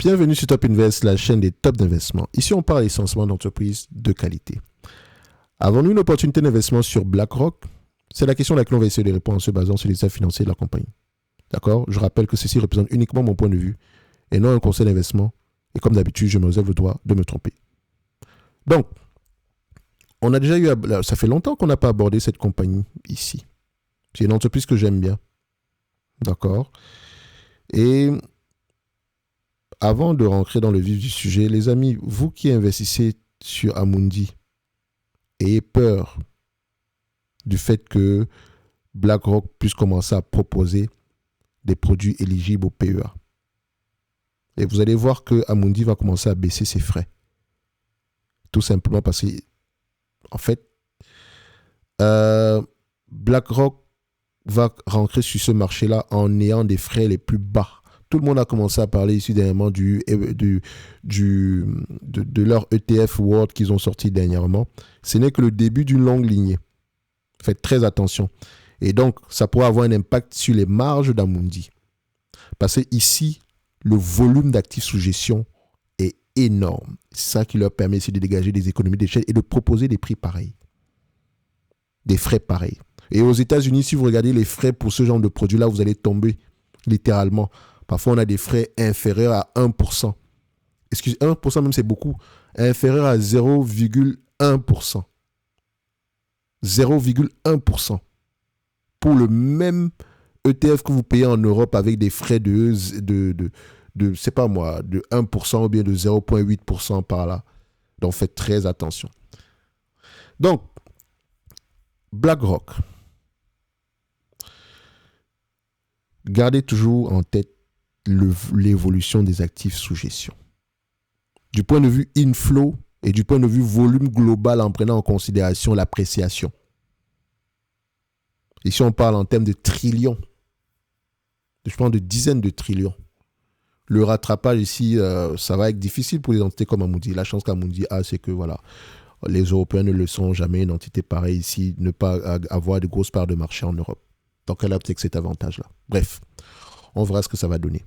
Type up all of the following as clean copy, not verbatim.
Bienvenue sur Top Invest, la chaîne des top d'investissement. Ici, on parle essentiellement d'entreprises de qualité. Avons-nous une opportunité d'investissement sur BlackRock? C'est la question à laquelle on va essayer de répondre en se basant sur les états financiers de la compagnie. D'accord? Je rappelle que ceci représente uniquement mon point de vue et non un conseil d'investissement. Et comme d'habitude, je me réserve le droit de me tromper. Donc, on a déjà eu, ça fait longtemps qu'on n'a pas abordé cette compagnie ici. C'est une entreprise que j'aime bien. D'accord? Et avant de rentrer dans le vif du sujet, les amis, vous qui investissez sur Amundi, ayez peur du fait que BlackRock puisse commencer à proposer des produits éligibles au PEA. Et vous allez voir que Amundi va commencer à baisser ses frais. Tout simplement parce que, en fait, BlackRock va rentrer sur ce marché-là en ayant des frais les plus bas. Tout le monde a commencé à parler ici dernièrement de leur ETF World qu'ils ont sorti dernièrement. Ce n'est que le début d'une longue lignée. Faites très attention. Et donc, ça pourrait avoir un impact sur les marges d'Amundi. Parce que ici, le volume d'actifs sous gestion est énorme. C'est ça qui leur permet ici de dégager des économies d'échelle et de proposer des prix pareils. Des frais pareils. Et aux États-Unis, si vous regardez les frais pour ce genre de produit-là, vous allez tomber littéralement. Parfois, on a des frais inférieurs à 1%. Excusez, 1% même, c'est beaucoup. Inférieur à 0,1%. 0,1%. Pour le même ETF que vous payez en Europe avec des frais de c'est pas moi, de 1% ou bien de 0,8% par là. Donc, faites très attention. Donc, BlackRock. Gardez toujours en tête l'évolution des actifs sous gestion. Du point de vue inflow et du point de vue volume global en prenant en considération l'appréciation. Ici, on parle en termes de trillions. Je parle de dizaines de trillions. Le rattrapage ici, ça va être difficile pour les entités comme Amundi. La chance qu'Amundi a, c'est que voilà, les Européens ne le sont jamais. Une entité pareille ici, ne pas avoir de grosses parts de marché en Europe. Donc, elle a peut-être cet avantage-là. Bref, on verra ce que ça va donner.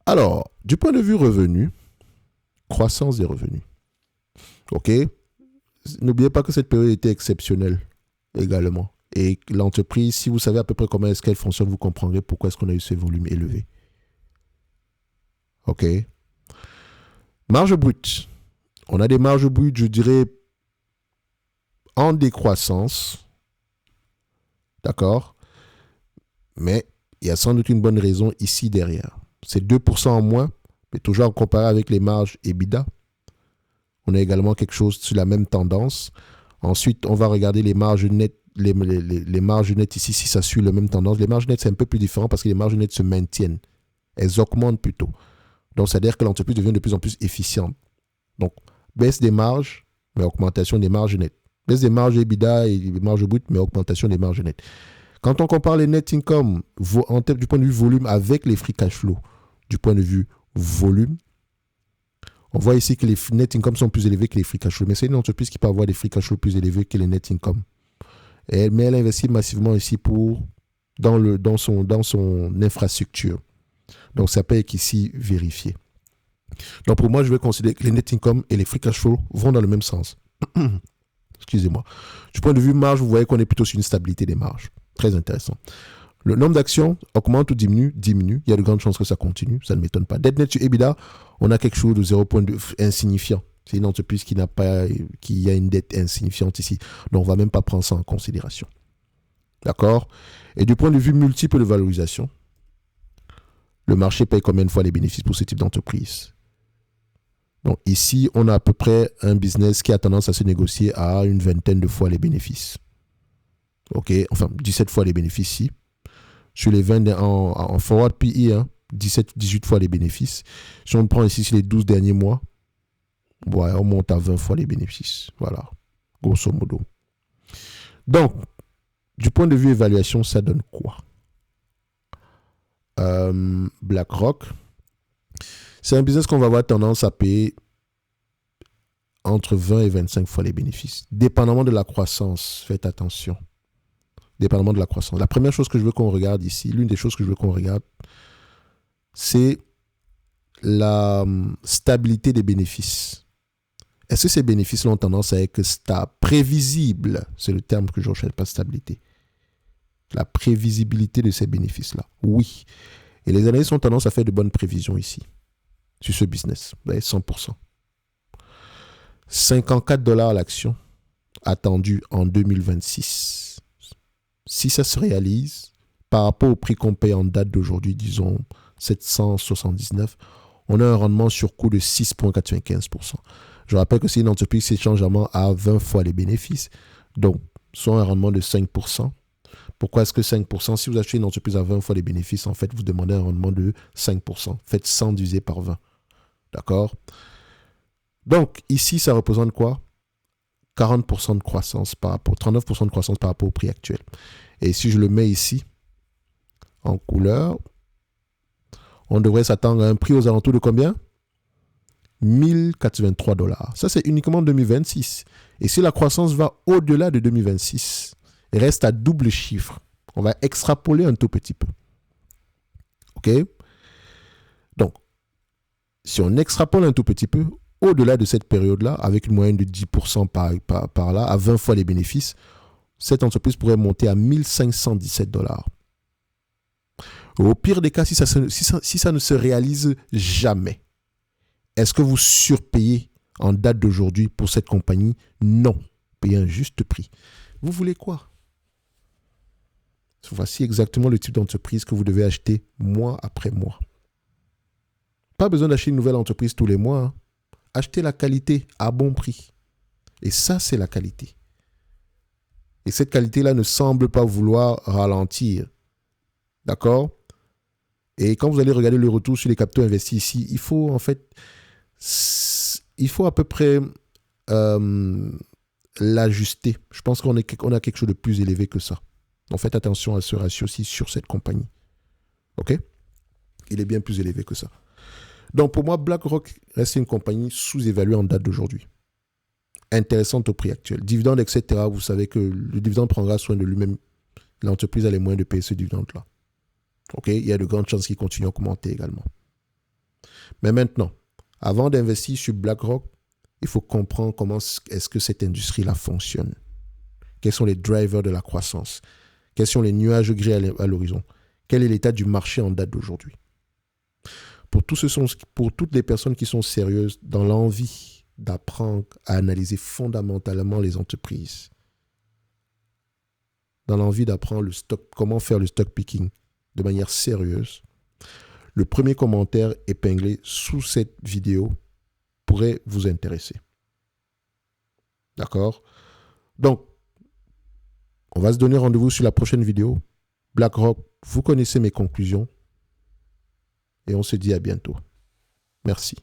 Alors, du point de vue revenu, croissance des revenus. OK? N'oubliez pas que cette période était exceptionnelle également. Et l'entreprise, si vous savez à peu près comment est-ce qu'elle fonctionne, vous comprendrez pourquoi est-ce qu'on a eu ce volume élevé. OK? Marge brute. On a des marges brutes, je dirais, en décroissance. D'accord? Mais il y a sans doute une bonne raison ici derrière. C'est 2% en moins, mais toujours en comparé avec les marges EBITDA. On a également quelque chose sur la même tendance. Ensuite, on va regarder les marges nettes. Les marges nettes ici, si ça suit la même tendance. Les marges nettes, c'est un peu plus différent parce que les marges nettes se maintiennent. Elles augmentent plutôt. Donc, c'est-à-dire que l'entreprise devient de plus en plus efficiente. Donc, baisse des marges, mais augmentation des marges nettes. Baisse des marges EBITDA et des marges brutes, mais augmentation des marges nettes. Quand on compare les net income en termes du point de vue volume avec les free cash flow, du point de vue volume, on voit ici que les net income sont plus élevés que les free cash flow. Mais c'est une entreprise qui peut avoir des free cash flow plus élevés que les net income. Mais elle investit massivement ici dans son infrastructure. Donc, ça peut être ici vérifié. Donc, pour moi, je vais considérer que les net income et les free cash flow vont dans le même sens. Excusez-moi. Du point de vue marge, vous voyez qu'on est plutôt sur une stabilité des marges. Très intéressant. Le nombre d'actions augmente ou diminue. Il y a de grandes chances que ça continue. Ça ne m'étonne pas. Dette nette sur EBITDA, on a quelque chose de 0,2 insignifiant. C'est une entreprise qui a une dette insignifiante ici. Donc, on ne va même pas prendre ça en considération. D'accord? Et du point de vue multiple de valorisation, le marché paye combien de fois les bénéfices pour ce type d'entreprise? Donc, ici, on a à peu près un business qui a tendance à se négocier à une vingtaine de fois les bénéfices. OK? Enfin, 17 fois les bénéfices ici. Sur les 20 en forward PE, 18 fois les bénéfices. Si on prend ici sur les 12 derniers mois, ouais, on monte à 20 fois les bénéfices. Voilà, grosso modo. Donc, du point de vue évaluation, ça donne quoi? BlackRock, c'est un business qu'on va avoir tendance à payer entre 20 et 25 fois les bénéfices. Dépendamment de la croissance, faites attention. Dépendamment de la croissance. La première chose que je veux qu'on regarde ici, l'une des choses que je veux qu'on regarde, c'est la stabilité des bénéfices. Est-ce que ces bénéfices ont tendance à être stables, prévisibles? C'est le terme que je recherche, pas stabilité. La prévisibilité de ces bénéfices-là. Oui. Et les analystes ont tendance à faire de bonnes prévisions ici, sur ce business. Vous voyez, 100%. 54 $ l'action, attendu en 2026. Si ça se réalise, par rapport au prix qu'on paye en date d'aujourd'hui, disons 779, on a un rendement sur coût de 6,95%. Je rappelle que c'est une entreprise qui s'échange à 20 fois les bénéfices, donc soit un rendement de 5%. Pourquoi est-ce que 5%? Si vous achetez une entreprise à 20 fois les bénéfices, en fait, vous demandez un rendement de 5%. Faites 100 divisé par 20. D'accord? Donc, ici, ça représente quoi? 40% de croissance par rapport, 39% de croissance par rapport au prix actuel. Et si je le mets ici, en couleur, on devrait s'attendre à un prix aux alentours de combien? 1083 $. Ça, c'est uniquement 2026. Et si la croissance va au-delà de 2026, et reste à double chiffre, on va extrapoler un tout petit peu. OK? Donc, si on extrapole un tout petit peu, au-delà de cette période-là, avec une moyenne de 10% par là, à 20 fois les bénéfices, cette entreprise pourrait monter à 1517 $. Au pire des cas, si ça ne se réalise jamais, est-ce que vous surpayez en date d'aujourd'hui pour cette compagnie? Non. Payez un juste prix. Vous voulez quoi? Voici exactement le type d'entreprise que vous devez acheter mois après mois. Pas besoin d'acheter une nouvelle entreprise tous les mois. Achetez la qualité à bon prix. Et ça, c'est la qualité. Et cette qualité-là ne semble pas vouloir ralentir. D'accord? Et quand vous allez regarder le retour sur les capitaux investis ici, il faut en fait, à peu près l'ajuster. Je pense qu'on a quelque chose de plus élevé que ça. Donc faites attention à ce ratio-ci sur cette compagnie. OK? Il est bien plus élevé que ça. Donc pour moi, BlackRock reste une compagnie sous-évaluée en date d'aujourd'hui. Intéressante au prix actuel. Dividende, etc. Vous savez que le dividende prendra soin de lui-même. L'entreprise a les moyens de payer ce dividende-là. OK? Il y a de grandes chances qu'il continue à augmenter également. Mais maintenant, avant d'investir sur BlackRock, il faut comprendre comment est-ce que cette industrie-là fonctionne. Quels sont les drivers de la croissance? Quels sont les nuages gris à l'horizon? Quel est l'état du marché en date d'aujourd'hui? Pour toutes les personnes qui sont sérieuses dans l'envie d'apprendre à analyser fondamentalement les entreprises, dans l'envie d'apprendre comment faire le stock picking de manière sérieuse, le premier commentaire épinglé sous cette vidéo pourrait vous intéresser. D'accord? Donc, on va se donner rendez-vous sur la prochaine vidéo. BlackRock, vous connaissez mes conclusions. Et on se dit à bientôt. Merci.